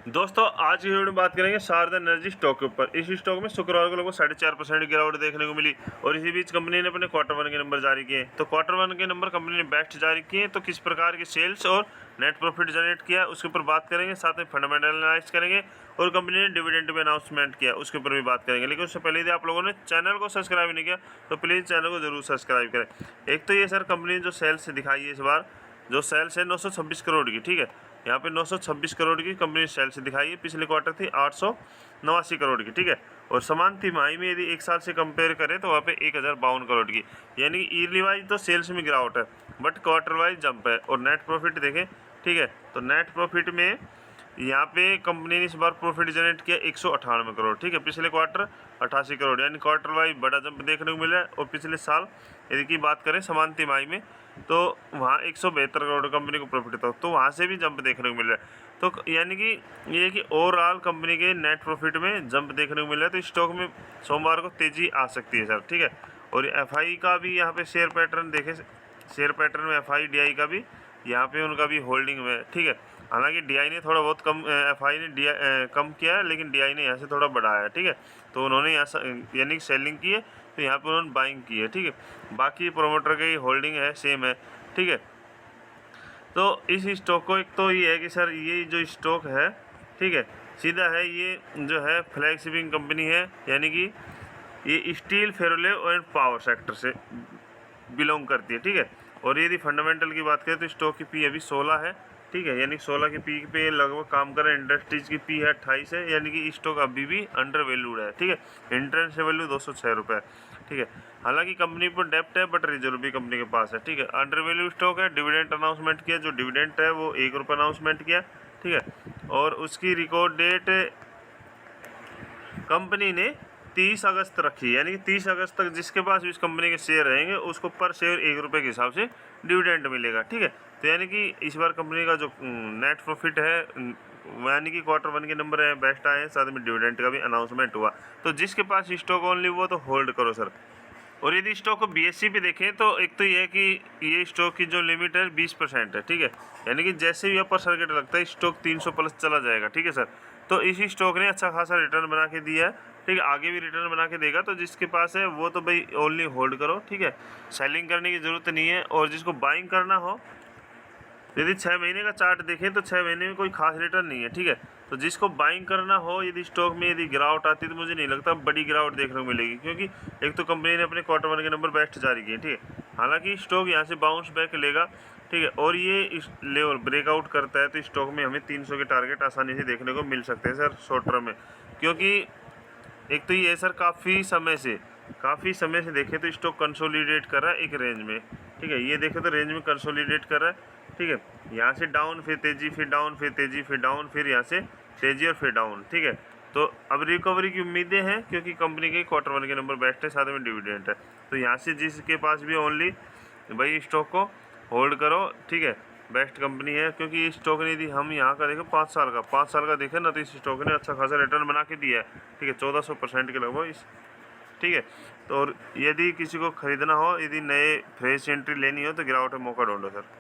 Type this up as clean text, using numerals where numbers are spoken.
दोस्तों आज की वीडियो में बात करेंगे शारदा एनर्जी स्टॉक के ऊपर। इस स्टॉक में शुक्रवार को लगभग 4.5% गिरावट देखने को मिली और इसी बीच कंपनी ने अपने क्वार्टर वन के नंबर जारी किए। तो क्वार्टर वन के नंबर कंपनी ने बेस्ट जारी किए, तो किस प्रकार के सेल्स और नेट प्रॉफिट जनरेट किया उसके ऊपर बात करेंगे, साथ में फंडामेंटल एनालाइज करेंगे और कंपनी ने डिविडेंड भी अनाउंसमेंट किया उसके ऊपर भी बात करेंगे। लेकिन उससे पहले यदि आप लोगों ने चैनल को सब्सक्राइब नहीं किया तो प्लीज़ चैनल को जरूर सब्सक्राइब करें। एक तो ये सर कंपनी ने जो सेल्स दिखाई है इस बार, जो सेल्स है 926 करोड़ की, ठीक है, यहाँ पे 926 करोड़ की कंपनी सेल्स दिखाई है। पिछले क्वार्टर थी 889 करोड़ की, ठीक है, और समान तिमाही में यदि एक साल से कंपेयर करें तो वहाँ पे 1052 करोड़ की, यानी कि ईयरली वाइज तो सेल्स में गिरावट है बट क्वार्टर वाइज जंप है। और नेट प्रॉफिट देखें, ठीक है, तो नेट प्रॉफिट में यहाँ पे कंपनी ने इस बार प्रॉफिट जनरेट किया 198 करोड़, ठीक है, पिछले क्वार्टर 88 करोड़, यानी क्वार्टर वाइज बड़ा जंप देखने को मिला है। और पिछले साल यदि की बात करें समान तिमाही में तो वहाँ 172 करोड़ कंपनी को प्रॉफिट था, तो वहाँ से भी जंप देखने को मिल रहा है। तो यानी कि ये कि ओवरऑल कंपनी के नेट प्रॉफिट में जंप देखने को मिल रहा है। तो स्टॉक में सोमवार को तेज़ी आ सकती है सर, ठीक है। और एफआई का भी यहाँ पे शेयर पैटर्न देखें, शेयर पैटर्न में एफआई डीआई का भी यहाँ पे उनका भी होल्डिंग में, ठीक है। हालांकि डीआई ने थोड़ा बहुत कम, एफआई ने कम किया है, लेकिन डीआई ने यहाँ से थोड़ा बढ़ाया है, ठीक है। तो उन्होंने यहाँ यानी कि सेलिंग की है, तो यहाँ पे उन्होंने बाइंग की है, ठीक है। बाकी प्रोमोटर की होल्डिंग है सेम है, ठीक है। तो इस स्टॉक को एक तो ये है कि सर ये जो स्टॉक है, ठीक है, सीधा है ये जो है फ्लैग शिपिंग कंपनी है, यानी कि ये स्टील, फेरोले एंड पावर सेक्टर से बिलोंग करती है, ठीक है। और यदि फंडामेंटल की बात करें तो स्टॉक की पी अभी 16 है, ठीक है, यानी 16 की पी पे लगभग काम कर रहा है। इंडस्ट्रीज की पी है 28 है, यानी कि स्टॉक अभी भी अंडर वैल्यूड है, ठीक है। इंटरेंस वैल्यू 206 रुपये, ठीक है। हालांकि कंपनी पर डेप्ट है बट रिजर्व भी कंपनी के पास है, ठीक है। अंडर वैल्यू स्टॉक है। डिविडेंड अनाउंसमेंट किया, जो डिविडेंड है वो 1 रुपये अनाउंसमेंट किया, ठीक है। और उसकी रिकॉर्ड डेट कंपनी ने 30 अगस्त रखी, यानी कि 30 अगस्त तक जिसके पास भी इस कंपनी के शेयर रहेंगे उसको पर शेयर 1 रुपये के हिसाब से डिविडेंड मिलेगा, ठीक है। तो यानी कि इस बार कंपनी का जो नेट प्रॉफिट है, यानी कि क्वार्टर वन के नंबर है बेस्ट आए हैं, साथ में डिविडेंड का भी अनाउंसमेंट हुआ। तो जिसके पास स्टॉक ओनली वो तो होल्ड करो सर। और यदि स्टॉक को बीएससी पे देखें तो एक तो ये है कि ये स्टॉक की जो लिमिट है 20% है, ठीक है, यानी कि जैसे ही अपर सर्किट लगता है स्टॉक 300 प्लस चला जाएगा, ठीक है सर। तो इसी स्टॉक ने अच्छा खासा रिटर्न बना के दिया है, ठीक है, आगे भी रिटर्न बना के देगा। तो जिसके पास है वो तो भाई ओनली होल्ड करो, ठीक है, सेलिंग करने की ज़रूरत नहीं है। और जिसको बाइंग करना हो, यदि 6 महीने का चार्ट देखें तो 6 महीने में कोई खास रिटर्न नहीं है, ठीक है। तो जिसको बाइंग करना हो, यदि स्टॉक में यदि गिरावट आती है तो मुझे नहीं लगता बड़ी गिरावट देखने को मिलेगी, क्योंकि एक तो कंपनी ने अपने क्वार्टर वन के नंबर बेस्ट जारी किए, ठीक है। हालांकि स्टॉक यहाँ से बाउंस बैक लेगा, ठीक है, और ये इस लेवल ब्रेकआउट करता है तो स्टॉक में हमें 300 के टारगेट आसानी से देखने को मिल सकते हैं सर शॉर्ट टर्म में। क्योंकि एक तो ये सर काफ़ी समय से देखें तो स्टॉक कंसोलिडेट कर रहा है एक रेंज में, ठीक है। ये देखें तो रेंज में कंसोलिडेट कर रहा है, ठीक है। यहाँ से डाउन, फिर तेज़ी, फिर डाउन, फिर तेज़ी, फिर डाउन, फिर यहाँ से तेज़ी और फिर डाउन, ठीक है। तो अब रिकवरी की उम्मीदें हैं क्योंकि कंपनी के क्वार्टर वन के नंबर बेस्ट है, साथ में डिविडेंड है। तो यहाँ से जिसके पास भी ओनली भाई स्टॉक को होल्ड करो, ठीक है, बेस्ट कंपनी है। क्योंकि इस स्टॉक ने यदि हम यहाँ का देखें 5 साल का देखें ना, तो इस स्टॉक ने अच्छा खासा रिटर्न बना के दिया है, ठीक है, 1400% के लगभग इस, ठीक है। तो और यदि किसी को ख़रीदना हो, यदि नए फ्रेश एंट्री लेनी हो तो गिरावट में मौका ढूंढो सर।